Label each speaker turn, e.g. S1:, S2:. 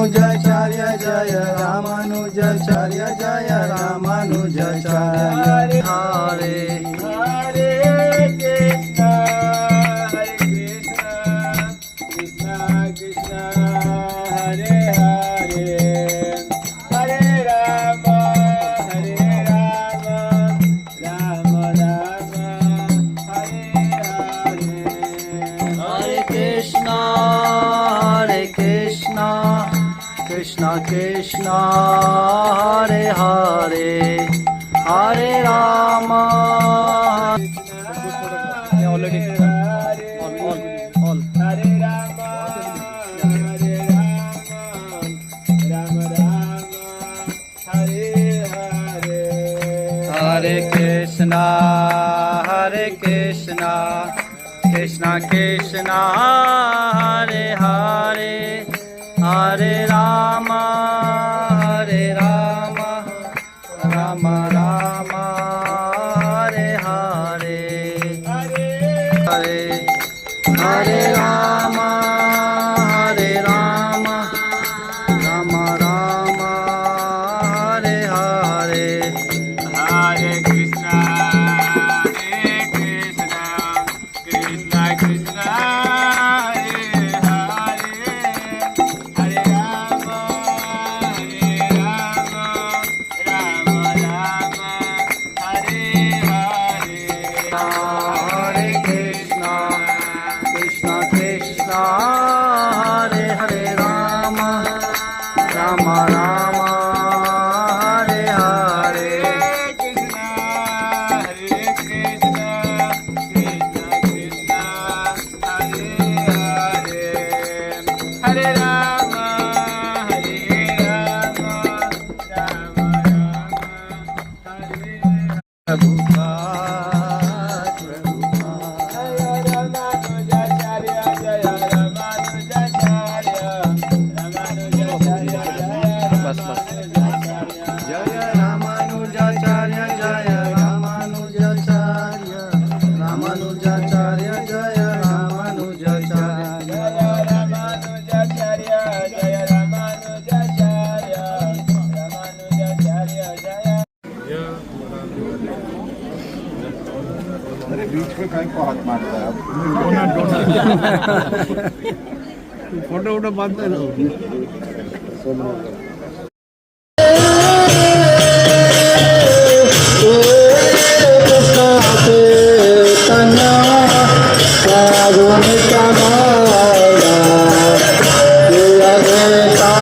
S1: रामानुजाचार्य जय रामानुजाचार्य जय Ramanujacharya Hare
S2: Hare Krishna Krishna Krishna Hare Hare Hare Ram Ram Ram Hare Hare
S1: Hare Krishna Krishna Krishna Hare Hare Hare Ram
S2: already all हरे राम राम राम हरे हरे
S1: हरे कृष्णा कृष्णा कृष्णा हरे हरे हरे राम राम राम हरे हरे हरे हरे राम राम राम हरे हरे
S2: हरे कृष्णा कृष्णा कृष्णा हरे हरे हरे राम राम राम हरे हरे
S1: हरे कृष्णा कृष्णा हरे हरे राम राम हरे हरे
S2: कृष्णा कृष्णा कृष्णा हरे हरे हरे राम राम राम हरे
S1: जय रामानुजाचार्य जय रामानुजाचार्य जय
S3: अरे बीच में कहीं को हाथ मारता है
S4: फोटो वोटो बात नहीं